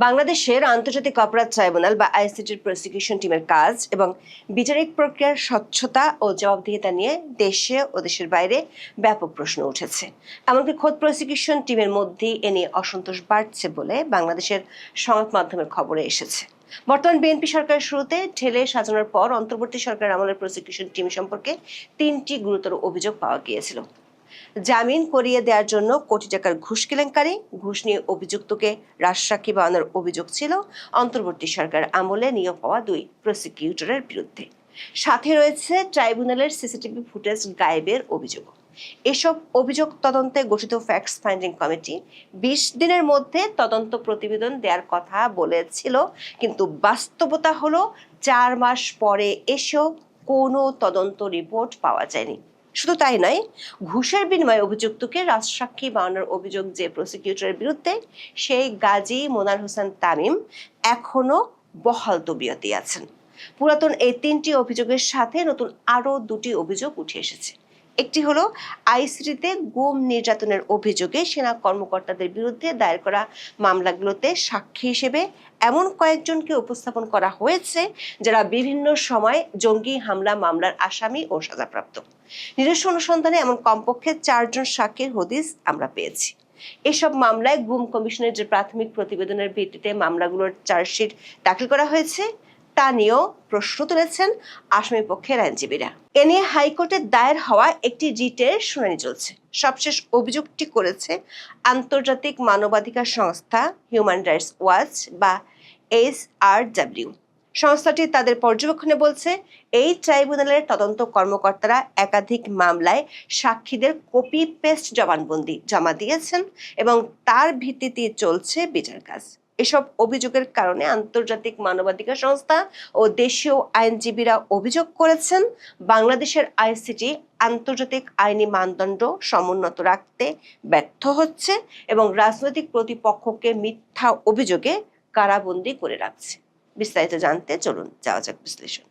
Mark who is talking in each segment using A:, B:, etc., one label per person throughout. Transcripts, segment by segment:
A: বাংলাদেশের আন্তর্জাতিক অপরাধ ট্রাইব্যুনাল বা আইসিটির প্রসিকিউশন টিমের কাজ এবং বিচারিক প্রক্রিয়ার স্বচ্ছতা ও জবাবদিহিতা নিয়ে দেশে ও দেশের বাইরে ব্যাপক প্রশ্ন উঠেছে। এমনকি খোদ প্রসিকিউশন টিমের মধ্যেই এ নিয়ে অসন্তোষ বাড়ছে বলে বাংলাদেশের সংবাদ মাধ্যমের খবরে এসেছে। বর্তমান বিএনপি সরকারের শুরুতে ঢেলে সাজানোর পর অন্তর্বর্তী সরকার আমলের প্রসিকিউশন টিম সম্পর্কে 3টি গুরুতর অভিযোগ পাওয়া গিয়েছিল। জামিন করিয়ে দেওয়ার জন্য কোটি টাকার ঘুষ কেলেঙ্কারি, ঘুষ নিয়ে অভিযুক্তকে রাজসাক্ষী বানানোর অভিযোগ ছিল অন্তর্বর্তী সরকার আমলে নিয়োগ হওয়া 2 প্রসিকিউটরের বিরুদ্ধে। সাথে রয়েছে ট্রাইব্যুনালের সিসিটিভি ফুটেজ গায়েবের অভিযোগ। এসব অভিযোগ তদন্তে গঠিত ফ্যাক্টস ফাইন্ডিং কমিটি 20 দিনের মধ্যে তদন্ত প্রতিবেদন দেওয়ার কথা বলেছিল, কিন্তু বাস্তবতা হলো 4 মাস পরে এসেও কোনো তদন্ত রিপোর্ট পাওয়া যায়নি। শুধু তাই নয়, ঘুষের বিনিময়ে অভিযুক্তকে রাজসাক্ষী বানানোর অভিযোগ যে প্রসিকিউটরের বিরুদ্ধে, সেই গাজী মোনার হোসেন তামিম এখনো বহাল তবিয়তে আছেন। পুরাতন এই 3টি অভিযোগের সাথে নতুন আরো 2টি অভিযোগ উঠে এসেছে। একটি হলো আইসিটিতে গুম নির্যাতনের অভিযোগে সেনা কর্মকর্তাদের বিরুদ্ধে দায়ের করা মামলাগুলোতে সাক্ষী হিসেবে এমন কয়েকজনকে উপস্থাপন করা হয়েছে যারা বিভিন্ন সময় জঙ্গি হামলা মামলার আসামি ও সাজাপ্রাপ্ত। নিজস্ব অনুসন্ধানে এমন কমপক্ষে 4 জন সাক্ষীর হদিস আমরা পেয়েছি। এসব মামলায় গুম কমিশনের যে প্রাথমিক প্রতিবেদনের ভিত্তিতে মামলাগুলোর চার্জশিট দাখিল করা হয়েছে তা নিয়েও প্রশ্ন তুলেছেন আসামি পক্ষের আইনজীবীরা। এ নিয়ে হাইকোর্টে দায়ের হওয়া একটি রিটের শুনানি চলছে। সবশেষ অভিযোগটি করেছে আন্তর্জাতিক মানবাধিকার সংস্থা হিউম্যান রাইটস ওয়াচ বা HRW। সংস্থাটি তাদের পর্যবেক্ষণে বলছে, এই ট্রাইব্যুনালের তদন্ত কর্মকর্তারা একাধিক মামলায় সাক্ষীদের কপি পেস্ট জবানবন্দি জমা দিয়েছেন এবং তার ভিত্তিতে চলছে বিচার কাজ। এসব অভিযোগের কারণে আন্তর্জাতিক মানবাধিকার সংস্থা ও দেশীয় আইনজীবীরা অভিযোগ করেছেন, বাংলাদেশের আইসিটি আন্তর্জাতিক আইনি মানদণ্ড সমুন্নত রাখতে ব্যর্থ হচ্ছে এবং রাজনৈতিক প্রতিপক্ষকে মিথ্যা অভিযোগে কারাবন্দী করে রাখছে। বিস্তারিত জানতে চলুন যাওয়া যাক বিশ্লেষণ।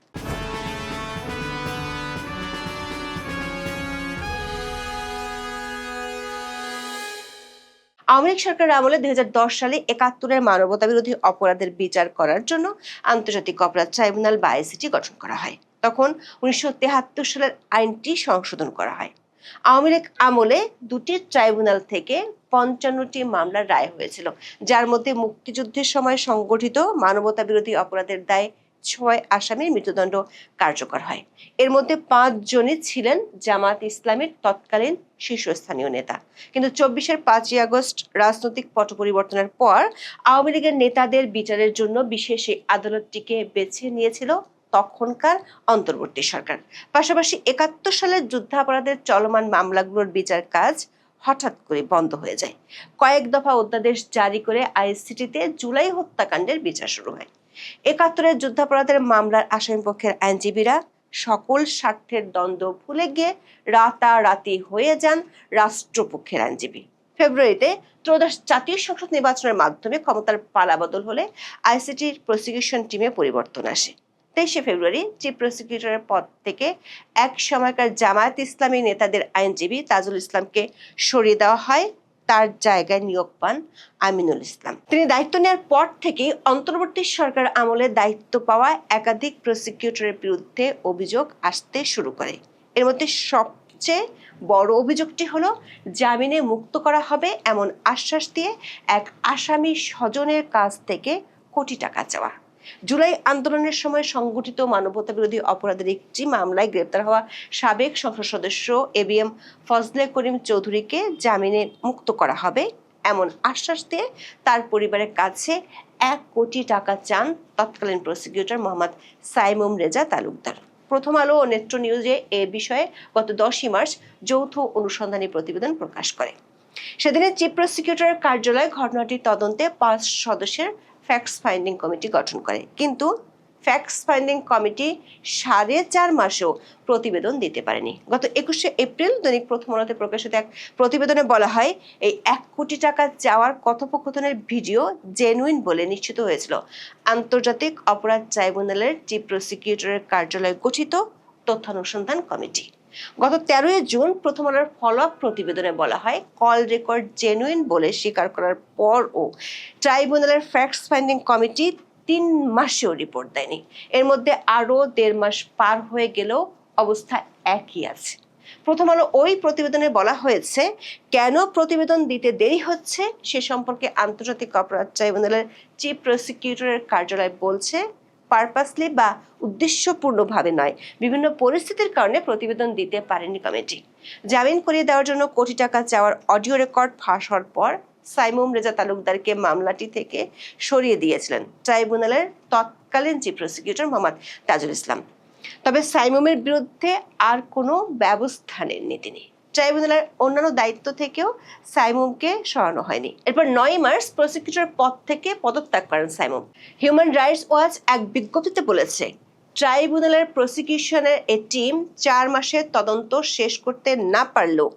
A: আওয়ামী লীগ সরকারের আমলে 2010 সালে 71-এর মানবতা বিরোধী অপরাধের বিচার করার জন্য আন্তর্জাতিক অপরাধ ট্রাইব্যুনাল বা আইসিটি গঠন করা হয়। তখন 1973 সালের আইনটি সংশোধন করা হয়। আওয়ামী লীগ আমলে 2টি ট্রাইব্যুনাল থেকে 55টি মামলার রায় হয়েছিল, যার মধ্যে মুক্তিযুদ্ধের সময় সংগঠিত মানবতা বিরোধী অপরাধের দায়ে 6 আসামির মৃত্যুদণ্ড কার্যকর হয়। এর মধ্যে 5 জনই ছিলেন জামাত ইসলামের তৎকালীন শীর্ষস্থানীয় নেতা। কিন্তু 24-এর 5ই আগস্ট রাজনৈতিক পট পরিবর্তনের পর আওয়ামী লীগের নেতাদের বিচারের জন্য বিশেষ এই আদালতটিকে বেছে নিয়েছিল তখনকার অন্তর্বর্তী সরকার। পাশাপাশি 71 সালের যুদ্ধাপরাধের চলমান মামলাগুলোর বিচার কাজ হঠাৎ করে বন্ধ হয়ে যায়। কয়েক দফা অধ্যাদেশ জারি করে আইসিটিতে জুলাই হত্যাকাণ্ডের বিচার শুরু হয়। 71-এর যুদ্ধাপরাধের মামলার আসামিপক্ষের আইনজীবীরা সকল স্বার্থের দ্বন্দ্ব ভুলে গিয়ে রাতারাতি হয়ে যান রাষ্ট্রপক্ষের আইনজীবী। ফেব্রুয়ারিতে ত্রয়োদশ জাতীয় সংসদ নির্বাচনের মাধ্যমে ক্ষমতার পালাবদল হলে আইসিটির প্রসিকিউশন টিমে পরিবর্তন আসে। 23শে ফেব্রুয়ারি চিফ প্রসিকিউটরের পদ থেকে এক সময়কার জামায়াত ইসলামী নেতাদের আইনজীবী তাজুল ইসলামকে সরিয়ে দেওয়া হয়। তার জায়গায় নিয়োগ পান আমিনুল ইসলাম। তিনি দায়িত্ব নেওয়ার পর থেকেই অন্তর্বর্তী সরকার আমলে দায়িত্ব পাওয়া একাধিক প্রসিকিউটরের বিরুদ্ধে অভিযোগ আসতে শুরু করে। এর মধ্যে সবচেয়ে বড় অভিযোগটি হলো জামিনে মুক্ত করা হবে এমন আশ্বাস দিয়ে এক আসামি স্বজনের কাছ থেকে কোটি টাকা চাওয়া। জুলাই আন্দোলনের সময় সংগঠিত মানবতা বিরোধী অপরাধের একটি মামলায় গ্রেপ্তার হওয়া সাবেক সংসদ সদস্য ABM ফজলে করিম চৌধুরীকে জামিনে মুক্ত করা হবে এমন আশ্বাস দিয়ে তার পরিবারের কাছে 1 কোটি টাকা চান তৎকালীন প্রসিকিউটর মোহাম্মদ সাইমুম রেজা তালুকদার। প্রথম আলো ও নেত্র নিউজে এ বিষয়ে গত 10ই মার্চ যৌথ অনুসন্ধানী প্রতিবেদন প্রকাশ করে। সেদিনে চিফ প্রসিকিউটরের কার্যালয় ঘটনাটি তদন্তে 5 সদস্যের ফ্যাক্টস ফাইন্ডিং কমিটি গঠন করে, কিন্তু ফ্যাক্টস ফাইন্ডিং কমিটি 4.5 মাসেও প্রতিবেদন দিতে পারেনি। গত 21শে এপ্রিল দৈনিক প্রথম আলোতে প্রকাশিত এক প্রতিবেদনে বলা হয়, এই 1 কোটি টাকা চাওয়ার কথোপকথনের ভিডিও জেনুইন বলে নিশ্চিত হয়েছিল আন্তর্জাতিক অপরাধ ট্রাইব্যুনালের চিফ প্রসিকিউটরের কার্যালয় গঠিত তথ্যানুসন্ধান কমিটি। গত 13 জুন প্রথম আলোর ফলো আপ প্রতিবেদনে বলা হয়, কল রেকর্ড জেনুইন বলে স্বীকার করার পরও ট্রাইব্যুনালের ফ্যাক্টস ফাইন্ডিং কমিটি 3 মাসেও রিপোর্ট দেয়নি। এর মধ্যে আরও 1.5 মাস পার হয়ে গেলেও অবস্থা একই আছে। প্রথম আলো ওই প্রতিবেদনে বলা হয়েছে, কেন প্রতিবেদন দিতে দেরি হচ্ছে সে সম্পর্কে আন্তর্জাতিক অপরাধ ট্রাইব্যুনালের চিফ প্রসিকিউটরের কার্যালয় বলছে, পারপাসলি বা উদ্দেশ্যপূর্ণভাবে নয়, বিভিন্ন পরিস্থিতির কারণে প্রতিবেদন দিতে পারেনি কমিটি। জামিন করিয়ে দেওয়ার জন্য কোটি টাকা চাওয়ার অডিও রেকর্ড ফাঁস হওয়ার পর সাইমুম রেজা তালুকদারকে মামলাটি থেকে সরিয়ে দিয়েছিলেন ট্রাইব্যুনালের তৎকালীন চিফ প্রসিকিউটর মোহাম্মদ তাজুল ইসলাম। তবে সাইমুমের বিরুদ্ধে আর কোনো ব্যবস্থা নেননি তিনি। ট্রাইব্যুনালের অন্যান্য দায়িত্ব থেকেও সাইমুমকে সরানো হয়নি। এরপর 9 মার্চ প্রসিকিউটর পদ থেকে পদত্যাগ করেন সাইমুম। হিউম্যান রাইটস ওয়াচ এক বিজ্ঞপ্তিতে বলেছে, ট্রাইব্যুনালের প্রসিকিউশনের এ টিম 4 মাসের তদন্ত শেষ করতে না পারলেও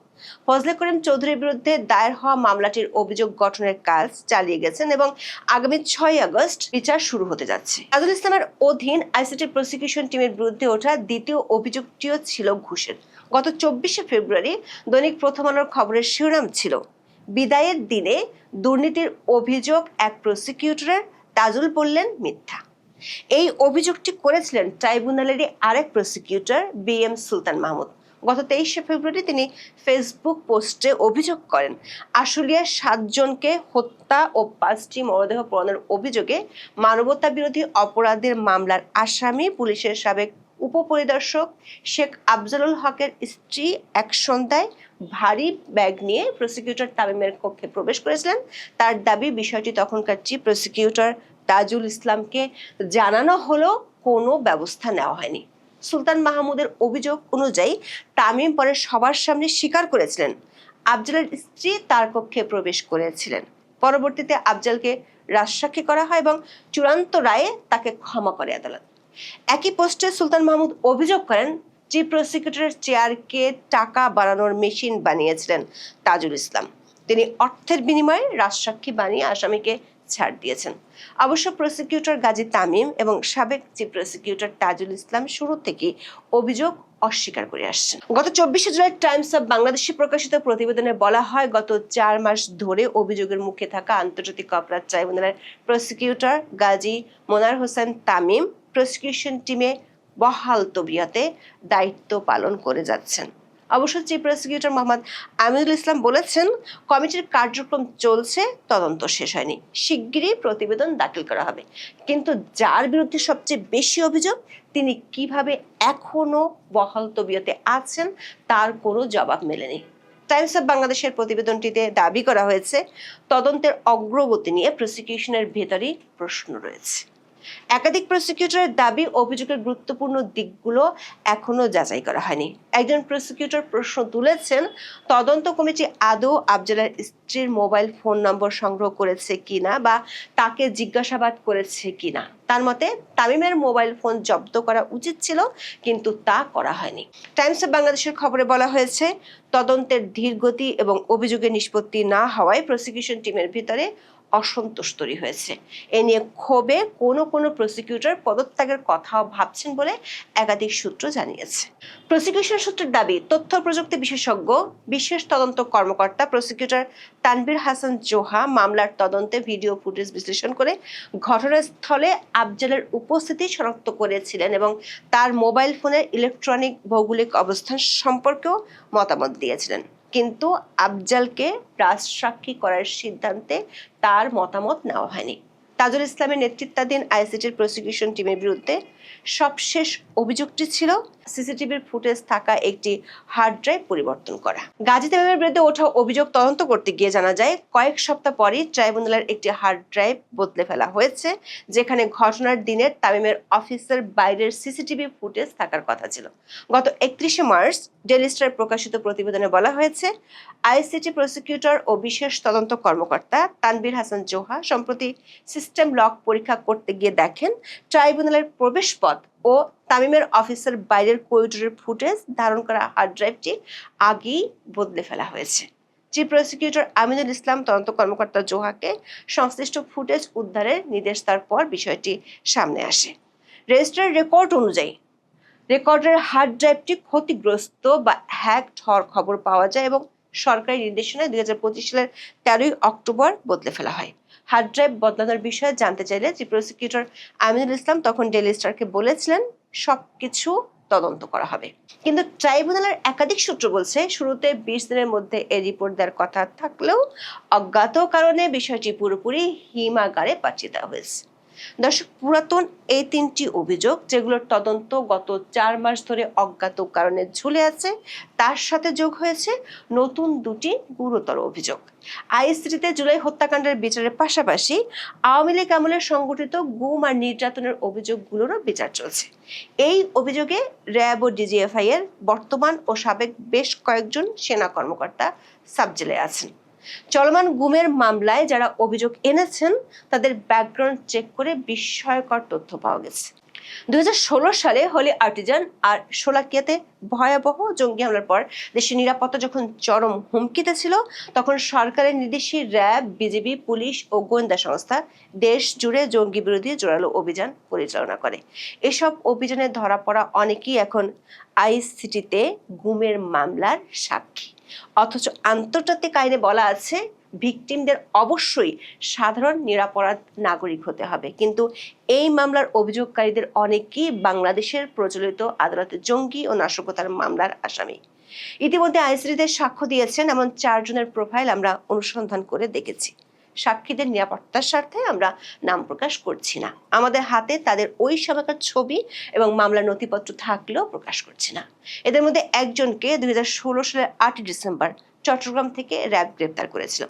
A: ফজলে করিম চৌধুরীর বিরুদ্ধে দায়ের হওয়া মামলাটির অভিযোগ গঠনের কাজ চালিয়ে গেছেন এবং আগামী 6 আগস্ট বিচার শুরু হতে যাচ্ছে। তাজুল ইসলামের অধীন আইসিটি প্রসিকিউশন টিমের বিরুদ্ধে ওঠা দ্বিতীয় অভিযোগটিও ছিল ঘুষের। গত 24 ফেব্রুয়ারি দৈনিক প্রথম আলোর খবরের শিরোনাম ছিল, বিদায়ের দিনে দুর্নীতির অভিযোগ এক প্রসিকিউটরের, তাজুল বললেন মিথ্যা। এই অভিযোগটি করেছিলেন ট্রাইব্যুনালেরই আরেক প্রসিকিউটর BM সুলতান মাহমুদ। গত 23 ফেব্রুয়ারি তিনি ফেসবুক পোস্টে অভিযোগ করেন, আশুলিয়ার 7 জনকে হত্যা ও 5টি মরদেহ পোড়ানোর অভিযোগে মানবতা বিরোধী অপরাধের মামলার আসামি পুলিশের সাবেক উপপরিদর্শক শেখ আফজালুল হকের স্ত্রী এক সন্ধ্যায় ভারী ব্যাগ নিয়ে প্রসিকিউটর তামিমের কক্ষে প্রবেশ করেছিলেন। তার দাবি, বিষয়টি তখনকার চিফ প্রসিকিউটর তাজুল ইসলামকে জানানো হলেও কোনো ব্যবস্থা নেওয়া হয়নি। সুলতান মাহমুদের অভিযোগ অনুযায়ী তামিম পরে সবার সামনে স্বীকার করেছিলেন আফজালের স্ত্রী তার কক্ষে প্রবেশ করেছিলেন। পরবর্তীতে আফজালকে রাজসাক্ষী করা হয় এবং চূড়ান্ত রায়ে তাকে ক্ষমা করে আদালত। একই পোস্টে সুলতান মাহমুদ অভিযোগ করেন, চিফ প্রসিকিউটরের চেয়ারকে টাকা বানানোর মেশিন বানিয়েছিলেন তাজুল ইসলাম। তিনি অর্থের বিনিময়ে রাজসাক্ষী বানিয়ে আসামিকে ছাড় দিয়েছেন। অবশ্য প্রসিকিউটর গাজী তামিম এবং সাবেক চিফ প্রসিকিউটর তাজুল ইসলাম শুরু থেকে অভিযোগ অস্বীকার করে আসছেন। গত 24 জুলাই টাইমস অব বাংলাদেশে প্রকাশিত প্রতিবেদনে বলা হয়, গত 4 মাস ধরে অভিযোগের মুখে থাকা আন্তর্জাতিক অপরাধ ট্রাইব্যুনালের প্রসিকিউটর গাজী মোনার হোসেন তামিম প্রসিকিউশন টিমে বহাল তবিয়তে দায়িত্ব পালন করে যাচ্ছেন। অবশ্য চিফ প্রসিকিউটর মোহাম্মদ আমিনুল ইসলাম বলেছেন, কমিটির কার্যক্রম চলছে, তদন্ত শেষ হয়নি, শিগগিরই প্রতিবেদন দাখিল করা হবে। কিন্তু যার বিরুদ্ধে সবচেয়ে বেশি অভিযোগ, তিনি কিভাবে এখনো বহাল তবিয়তে আছেন তার কোনো জবাব মেলেনি। টাইমস অব বাংলাদেশের প্রতিবেদনটিতে দাবি করা হয়েছে, তদন্তের অগ্রগতি নিয়ে প্রসিকিউশনের ভেতরেই প্রশ্ন রয়েছে। একাধিক প্রসিকিউটরের দাবি, অভিযোগের গুরুত্বপূর্ণ দিকগুলো এখনো যাচাই করা হয়নি। একজন প্রসিকিউটর প্রশ্ন তুলেছেন, তদন্ত কমিটি আদৌ আফজালের স্ত্রীর মোবাইল ফোন নম্বর সংগ্রহ করেছে কিনা বা তাকে জিজ্ঞাসাবাদ করেছে কিনা। তার মতে তামিমের মোবাইল ফোন জব্দ করা উচিত ছিল, কিন্তু তা করা হয়নি। টাইমস অব বাংলাদেশের খবরে বলা হয়েছে, তদন্তের ধীরগতি এবং অভিযোগের নিষ্পত্তি না হওয়ায় প্রসিকিউশন টিমের ভিতরে অসন্তোষ তৈরি হয়েছে। এ নিয়ে ক্ষোভে কোনো প্রসিকিউটর পদত্যাগের কথাও ভাবছেন বলে একাধিক সূত্র জানিয়েছে। প্রসিকিউশন সূত্রের দাবি, তথ্য প্রযুক্তি বিশেষজ্ঞ বিশেষ তদন্ত কর্মকর্তা প্রসিকিউটর তানভীর হাসান জোহা মামলার তদন্তে ভিডিও ফুটেজ বিশ্লেষণ করে ঘটনাস্থলে আফজালের উপস্থিতি শনাক্ত করেছিলেন এবং তার মোবাইল ফোনের ইলেকট্রনিক ভৌগোলিক অবস্থান সম্পর্কেও মতামত দিয়েছিলেন। কিন্তু আফজালকে রাজসাক্ষী করার সিদ্ধান্তে তার মতামত নেওয়া হয়নি। তাজুল ইসলামের নেতৃত্বাধীন আইসিটির প্রসিকিউশন টিমের বিরুদ্ধে সবশেষ অভিযোগটি ছিল সিসিটিভির ফুটেজ থাকা একটি হার্ড ড্রাইভ পরিবর্তন করা। গাজী তামিমের বিরুদ্ধে ওঠা অভিযোগ তদন্ত করতে গিয়ে জানা যায়, কয়েক সপ্তাহ পরই ট্রাইব্যুনালের একটি হার্ড ড্রাইভ বদলে ফেলা হয়েছে, যেখানে ঘটনার দিনের তামিমের অফিসের বাইরের সিসিটিভি ফুটেজ থাকার কথা ছিল। গত 31 মার্চ ডেইলি স্টার প্রকাশিত প্রতিবেদনে বলা হয়েছে, আইসিটি প্রসিকিউটর ও বিশেষ তদন্ত কর্মকর্তা তানভীর হাসান জোহা সম্প্রতি সিস্টেম লক পরীক্ষা করতে গিয়ে দেখেন, ট্রাইব্যুনালের প্রবেশপথ ও তামিমের অফিসের বাইরের করিডোরের ফুটেজ ধারণ করা হার্ড ড্রাইভটি আগেই বদলে ফেলা হয়েছে। চিফ প্রসিকিউটর আমিনুল ইসলাম তদন্ত কর্মকর্তা জোহাকে সংশ্লিষ্ট ফুটেজ উদ্ধারের নির্দেশ দেওয়ার পর বিষয়টি সামনে আসে। রেজিস্ট্রার রেকর্ড অনুযায়ী রেকর্ডের হার্ড ড্রাইভটি ক্ষতিগ্রস্ত বা হ্যাকড হওয়ার খবর পাওয়া যায় এবং সরকারি নির্দেশনায় 2025 সালের 13 অক্টোবর বদলে ফেলা হয়। হার্ড ড্রাইভ বদলানোর বিষয়ে জানতে চাইলে চিফ প্রসিকিউটর আমিনুল ইসলাম তখন ডেইলি স্টারকে বলেছিলেন সবকিছু তদন্ত করা হবে। কিন্তু ট্রাইব্যুনালের একাধিক সূত্র বলছে শুরুতে 20 দিনের মধ্যে এই রিপোর্ট দেওয়ার কথা থাকলেও অজ্ঞাত কারণে বিষয়টি পুরোপুরি হিমাগারে পাঠিয়ে দেওয়া হয়েছে। দর্শক, পুরাতন এই 3টি অভিযোগ যেগুলোর তদন্ত গত 4 মাস ধরে অজ্ঞাত কারণে ঝুলে আছে, তার সাথে যোগ হয়েছে নতুন 2টি গুরুতর অভিযোগ। আইসিটিতে জুলাই হত্যাকাণ্ডের বিচারের পাশাপাশি আওয়ামী লীগ আমলের সংগঠিত গুম আর নির্যাতনের অভিযোগগুলোরও বিচার চলছে। এই অভিযোগে র্যাব ও ডিজিএফআই এর বর্তমান ও সাবেক বেশ কয়েকজন সেনা কর্মকর্তা সাবজেলে আছেন। চলমান গুমের মামলায় যারা অভিযোগ এনেছেন তাদের ব্যাকগ্রাউন্ড চেক করে বিস্ময়কর তথ্য পাওয়া গেছে। 2016 সালে হোলি আর্টিজান আর শোলাকিয়াতে ভয়াবহ জঙ্গি হামলার পর দেশের নিরাপত্তা যখন চরম হুমকিতে ছিল, তখন সরকারের নির্দেশে র্যাব, বিজিবি, পুলিশ ও গোয়েন্দা সংস্থা দেশ জুড়ে জঙ্গি বিরোধী জোরালো অভিযান পরিচালনা করে। এসব অভিযানে ধরা পড়া অনেকেই এখন আইসিটিতে গুমের মামলার সাক্ষী। অথচ আন্তর্জাতিক আইনে বলা আছে ভিকটিমদের অবশ্যই সাধারণ নিরপরাধ নাগরিক হতে হবে, কিন্তু এই মামলার অভিযোগকারীদের অনেকেই বাংলাদেশের প্রচলিত আদালতে জঙ্গি ও নাশকতার মামলার আসামি। ইতিমধ্যে আইসিটিতে সাক্ষ্য দিয়েছেন এমন 4 জনের প্রোফাইল আমরা অনুসন্ধান করে দেখেছি। সাক্ষীদের নিরাপত্তার স্বার্থে আমরা নাম প্রকাশ করছি না। আমাদের হাতে তাদের ওই সময়কার ছবি এবং মামলার নথিপত্র থাকলেও প্রকাশ করছি না। এদের মধ্যে একজনকে 2016 সালের 8 ডিসেম্বর চট্টগ্রাম থেকে র্যাব গ্রেপ্তার করেছিল।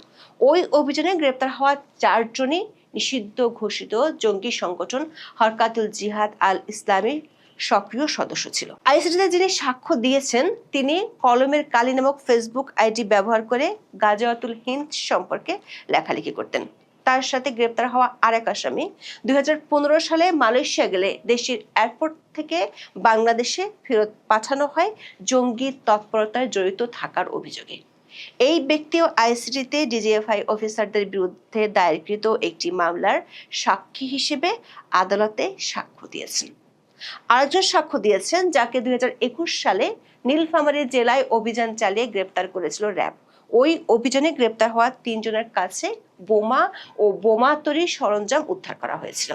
A: ওই অভিযানে গ্রেপ্তার হওয়া 4 জনই নিষিদ্ধ ঘোষিত জঙ্গি সংগঠন হরকাতুল জিহাদ আল ইসলামীর সক্রিয় সদস্য ছিল। আইসিটিতে যিনি সাক্ষ্য দিয়েছেন তিনি কলমের কালি নামক ফেসবুক আইডি ব্যবহার করে গাজাওয়াতুল হিন্দ সম্পর্কে লেখালেখি করতেন। তার সাথে গ্রেপ্তার হওয়া আরেক আসামি 2015 সালে মালয়েশিয়া গেলে দেশের এয়ারপোর্ট থেকে বাংলাদেশে ফেরত পাঠানো হয় জঙ্গি তৎপরতায় জড়িত থাকার অভিযোগে। এই ব্যক্তিও আইসিটিতে ডিজিএফআই অফিসারদের বিরুদ্ধে দায়েরকৃত একটি মামলার সাক্ষী হিসেবে আদালতে সাক্ষ্য দিয়েছেন। আরেকজন সাক্ষ্য দিয়েছেন যাকে 2021 সালে নীলফামারী জেলায় অভিযান চালিয়ে গ্রেপ্তার করেছিল র্যাব। ওই অভিযানে গ্রেপ্তার হওয়া 3 জনের কাছে বোমা ও বোমা তৈরির সরঞ্জাম উদ্ধার করা হয়েছিল।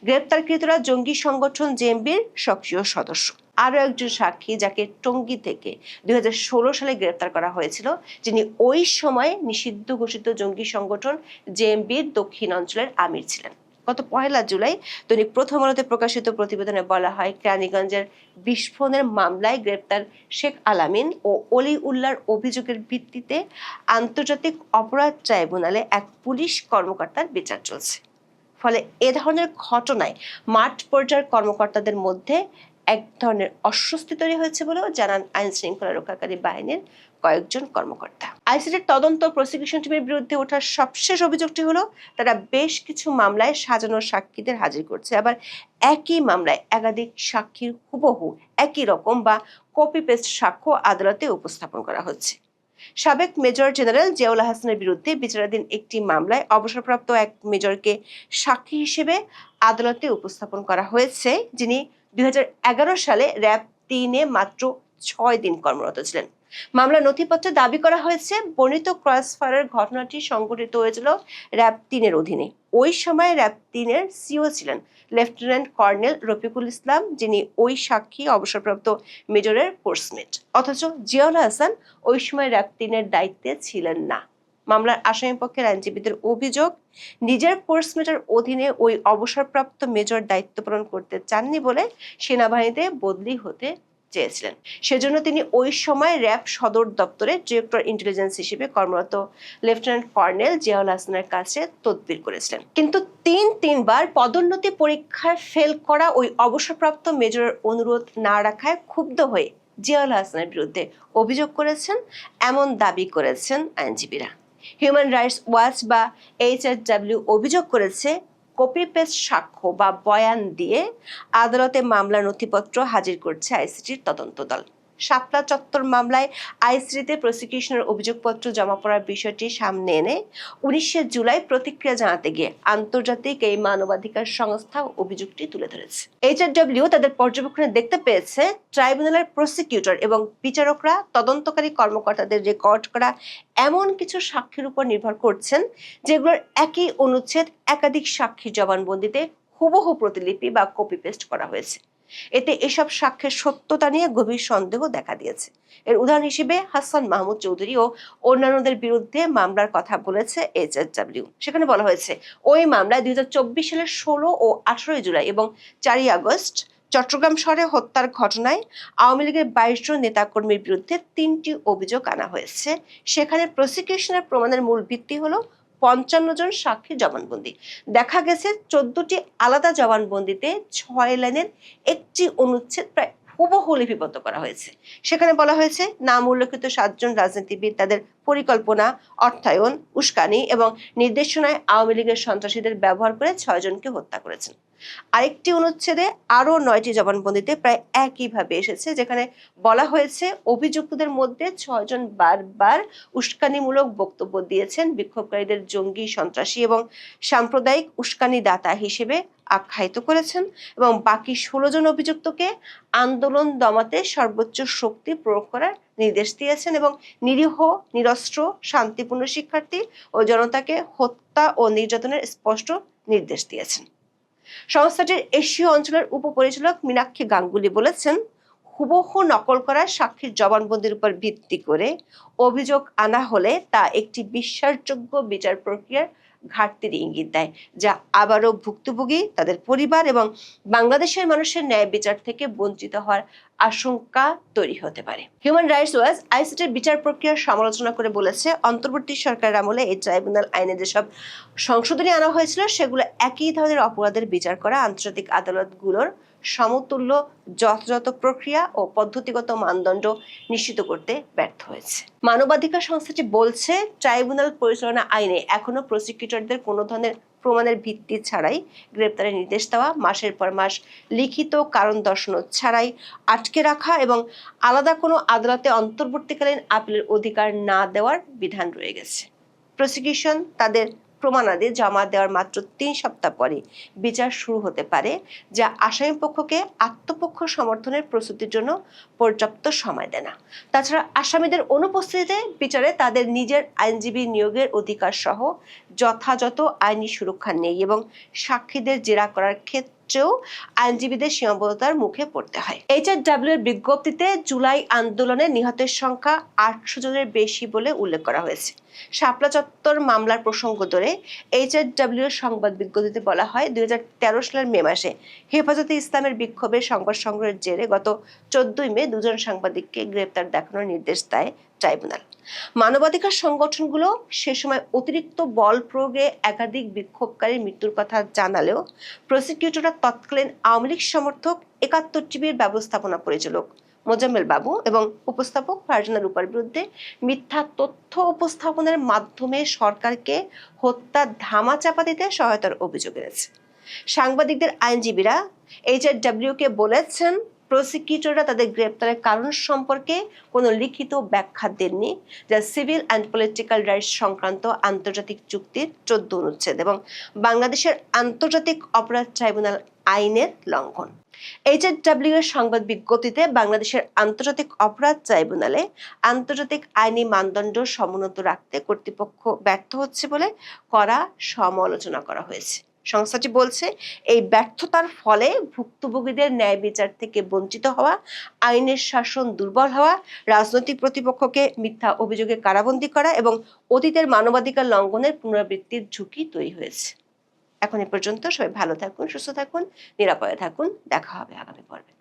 A: গ্রেপ্তারকৃতরা জঙ্গি সংগঠন জেএমবির সক্রিয় সদস্য। আরো একজন সাক্ষী যাকে টঙ্গী থেকে 2016 সালে গ্রেপ্তার করা হয়েছিল, যিনি ওই সময় নিষিদ্ধ ঘোষিত জঙ্গি সংগঠন জেএমবির দক্ষিণ অঞ্চলের আমির ছিলেন। গত 1 জুলাই দৈনিক প্রথম আলোতে প্রকাশিত প্রতিবেদনে বলা হয় কেরানীগঞ্জের বিস্ফোরণের মামলায় গ্রেপ্তার শেখ আলামিন ও অলি উল্লাহর অভিযোগের ভিত্তিতে আন্তর্জাতিক অপরাধ ট্রাইব্যুনালে এক পুলিশ কর্মকর্তার বিচার চলছে। ফলে এ ধরনের ঘটনায় মাঠ পর্যায়ের কর্মকর্তাদের মধ্যে এক ধরনের অস্বস্তি তৈরি হয়েছে বলেও জানান আইন শৃঙ্খলা রক্ষাকারী বাহিনীর কয়েকজন কর্মকর্তা। আইসিটির তদন্ত প্রসিকিউশন টিমের বিরুদ্ধে ওঠা সবশেষ অভিযোগটি হলো তারা বেশ কিছু মামলায় সাজানো সাক্ষীদের হাজির করছে, আবার একই মামলায় একাধিক সাক্ষীর হুবহু একই রকম বা কপি পেস্ট সাক্ষ্য আদালতে উপস্থাপন করা হচ্ছে। সাবেক মেজর জেনারেল জিয়াউল হাসানের বিরুদ্ধে বিচারাধীন একটি মামলায় অবসরপ্রাপ্ত এক মেজরকে সাক্ষী হিসেবে আদালতে উপস্থাপন করা হয়েছে, যিনি 2011 সালে র্যাব 3-এ মাত্র 6 দিন কর্মরত ছিলেন। মামলার নথিপত্রে দাবি করা হয়েছে বর্ণিত ক্রসফায়ারের ঘটনাটি সংঘটিত হয়েছিল র্যাব 3-এর অধীনে। ওই সময় র্যাব 3-এর সিও ছিলেন লেফটেন্যান্ট কর্নেল রফিকুল ইসলাম, যিনি ওই সাক্ষী অবসরপ্রাপ্ত মেজরের কোর্সমেট। অথচ জিয়াউল হাসান ওই সময় র্যাব 3-এর দায়িত্বে ছিলেন না। মামলার আসামিপক্ষের আইনজীবীদের অভিযোগ, নিজের কোর্সমেটের অধীনে ওই অবসরপ্রাপ্ত মেজর দায়িত্ব পালন করতে চাননি বলে সেনাবাহিনীতে বদলি হতে চেয়েছিলেন। সেজন্য তিনি ওই সময় র্যাব সদর দপ্তরে ডিরেক্টর ইন্টেলিজেন্স হিসেবে কর্মরত লেফটেন্যান্ট কর্নেল জিয়াউল হাসানের কাছে তদবির করেছিলেন। কিন্তু তিনবার পদোন্নতি পরীক্ষায় ফেল করা ওই অবসরপ্রাপ্ত মেজরের অনুরোধ না রাখায় ক্ষুব্ধ হয়ে জিয়াউল হাসানের বিরুদ্ধে অভিযোগ করেছেন এমন দাবি করেছেন আইনজীবীরা। হিউম্যান রাইটস ওয়াচ বা HRW অভিযোগ করেছে কপি পেস্ট সাক্ষ্য বা বয়ান দিয়ে আদালতে মামলার নথিপত্র হাজির করছে আইসিটির তদন্ত দল। শাপলা চত্বর মামলায় আইসিটিতে প্রসিকিউশনের অভিযোগপত্র জমা পড়ার বিষয়টি সামনে এনে 19শে জুলাই প্রতিক্রিয়া জানাতে গিয়ে আন্তর্জাতিক এই মানবাধিকার সংস্থা অভিযোগটি তুলে ধরেছে। এইচআরডব্লিউ তাদের পর্যবেক্ষণে দেখতে পেয়েছে ট্রাইব্যুনালের প্রসিকিউটর এবং বিচারকরা তদন্তকারী কর্মকর্তাদের রেকর্ড করা এমন কিছু সাক্ষীর উপর নির্ভর করছেন যেগুলোর একই অনুচ্ছেদ একাধিক সাক্ষীর জবানবন্দিতে হুবহু প্রতিলিপি বা কপি পেস্ট করা হয়েছে। এতে এসব সাক্ষ্যের সত্যতা নিয়ে গভীর সন্দেহ দেখা দিয়েছে। এর উদাহরণ হিসেবে হাসান মাহমুদ চৌধুরী ও অন্যান্যদের বিরুদ্ধে মামলার কথা বলেছে এইচআরডব্লিউ। সেখানে বলা হয়েছে ওই মামলায় 2024 সালের 16 ও 18 জুলাই এবং 4 আগস্ট চট্টগ্রাম শহরে হত্যার ঘটনায় আওয়ামী লীগের 22 জন নেতাকর্মীর বিরুদ্ধে 3টি অভিযোগ আনা হয়েছে। সেখানে প্রসিকিউশনের প্রমাণের মূল ভিত্তি হলো 55 জন সাক্ষীর জবানবন্দি। দেখা গেছে 14টি আলাদা জবানবন্দিতে 6 লাইনের একটি অনুচ্ছেদ প্রায় হুবহু লিপিবদ্ধ করা হয়েছে। সেখানে বলা হয়েছে নাম উল্লেখিত 7 জন রাজনীতিবিদ তাদের পরিকল্পনা, অর্থায়ন, উস্কানি এবং নির্দেশনায় আওয়ামী লীগের সন্ত্রাসীদের ব্যবহার করে 6 জনকে হত্যা করেছেন। আরেকটি অনুচ্ছেদে আরো 9টি জবানবন্দিতে প্রায় একইভাবে এসেছে, যেখানে বলা হয়েছে অভিযুক্তদের মধ্যে 6 জন বারবার উস্কানিমূলক বক্তব্য দিয়েছেন, বিক্ষোভকারীদের জঙ্গি, সন্ত্রাসী এবং সাম্প্রদায়িক উস্কানিদাতা হিসেবে আখ্যায়িত করেছেন এবং বাকি 16 জন অভিযুক্তকে আন্দোলন দমাতে সর্বোচ্চ শক্তি প্রয়োগ করার নির্দেশ দিয়েছেন এবং নিরীহ, নিরস্ত্র, শান্তিপূর্ণ শিক্ষার্থী ও জনতাকে হত্যা ও নির্যাতনের স্পষ্ট নির্দেশ দিয়েছেন। সংস্থাটির এশীয় অঞ্চলের উপপরিচালক মীনাক্ষী গাঙ্গুলি বলেছেন, হুবহু নকল করা সাক্ষীর জবানবন্দির উপর ভিত্তি করে অভিযোগ আনা হলে তা একটি বিশ্বাসযোগ্য বিচার প্রক্রিয়ার ঘাটতির ইঙ্গিত দেয়, যা আবারও ভুক্তভোগী, তাদের পরিবার এবং বাংলাদেশের মানুষের ন্যায় বিচার থেকে বঞ্চিত হওয়ার আশঙ্কা তৈরি হতে পারে। হিউম্যান রাইটস ওয়াচ আইসিটির বিচার প্রক্রিয়ার সমালোচনা করে বলেছে, অন্তর্বর্তী সরকারের আমলে এই ট্রাইব্যুনাল আইনে যেসব সংশোধনী আনা হয়েছিল সেগুলো একই ধরনের অপরাধের বিচার করা আন্তর্জাতিক আদালতগুলোর সমতুল্য যথাযথ প্রক্রিয়া ও পদ্ধতিগত মানদণ্ড নিশ্চিত করতে ব্যর্থ হয়েছে। মানবাধিকার সংস্থাটি বলছে, ট্রাইব্যুনাল পরিচালনা আইনে এখনো প্রসিকিউটরদের কোনো ধরনের প্রমাণের ভিত্তি ছাড়াই গ্রেপ্তারের নির্দেশ দেওয়া, মাসের পর মাস লিখিত কারণ দর্শানো ছাড়াই আটকে রাখা এবং আলাদা কোনো আদালতে অন্তর্বর্তীকালীন আপিলের অধিকার না দেওয়ার বিধান রয়ে গেছে। প্রসিকিউশন তাদের প্রমাণাদি জমা দেওয়ার মাত্র 3 সপ্তাহ পরে বিচার শুরু হতে পারে, যা আসামি পক্ষকে আত্মপক্ষ সমর্থনের প্রস্তুতির জন্য পর্যাপ্ত সময় দেয় না। তাছাড়া আসামিদের অনুপস্থিতিতে বিচারে তাদের নিজের আইনজীবী নিয়োগের অধিকার সহ যথাযথ আইনি সুরক্ষা নেই এবং সাক্ষীদের জেরা করার ক্ষেত্রেও আইনজীবীদের সীমাবদ্ধতার মুখে পড়তে হয়। এইচআরডব্লিউ এর বিজ্ঞপ্তিতে জুলাই আন্দোলনে নিহতের সংখ্যা 800 জনের বেশি বলে উল্লেখ করা হয়েছে। শাপলা চত্বর মামলার প্রসঙ্গ ধরে এইচআরডব্লিউ এর সংবাদ বিজ্ঞপ্তিতে বলা হয়, 2013 সালের মে মাসে হেফাজতে ইসলামের বিক্ষোভের সংবাদ সংগ্রহের জেরে গত 14 মে 2 জন সাংবাদিককে গ্রেপ্তার দেখানোর নির্দেশ দেয় ট্রাইব্যুনাল। মানবাধিকার সংগঠনগুলো সে সময় অতিরিক্ত বল প্রয়োগে একাধিক বিক্ষোভকারীর মৃত্যুর কথা জানালেও প্রসিকিউটররা তৎকালীন আওয়ামী লীগ সমর্থক 71 টিভির ব্যবস্থাপনা পরিচালক মোজাম্মেল বাবু এবং উপস্থাপক ফারজানা রূপার বিরুদ্ধে মিথ্যা তথ্য উপস্থাপনের মাধ্যমে সরকারকে হত্যার ধামাচাপা দিতে সহায়তার অভিযোগ এনেছে। সাংবাদিকদের আইনজীবীরা এইচআরডব্লিউ কে বলেছেন, প্রসিকিউটররা তাদের গ্রেপ্তারের কারণ সম্পর্কে কোনো লিখিত ব্যাখ্যা দেননি, যা সিভিল অ্যান্ড পলিটিক্যাল রাইটস সংক্রান্ত আন্তর্জাতিক চুক্তির 14 অনুচ্ছেদ এবং বাংলাদেশের আন্তর্জাতিক অপরাধ ট্রাইব্যুনাল আইনের লঙ্ঘন। এইচআরডব্লিউ এর সংবাদ বিজ্ঞপ্তিতে বাংলাদেশের আন্তর্জাতিক অপরাধ ট্রাইব্যুনালে আন্তর্জাতিক আইনি মানদণ্ড সমুন্নত রাখতে কর্তৃপক্ষ ব্যর্থ হচ্ছে বলে কড়া সমালোচনা করা হয়েছে। সংস্থাটি বলছে, এই ব্যর্থতার ফলে ভুক্তভোগীদের ন্যায় বিচার থেকে বঞ্চিত হওয়া, আইনের শাসন দুর্বল হওয়া, রাজনৈতিক প্রতিপক্ষকে মিথ্যা অভিযোগে কারাবন্দী করা এবং অতীতের মানবাধিকার লঙ্ঘনের পুনরাবৃত্তির ঝুঁকি তৈরি হয়েছে। এখন এ পর্যন্ত। সবাই ভালো থাকুন, সুস্থ থাকুন, নিরাপদে থাকুন। দেখা হবে আগামী পর্বে।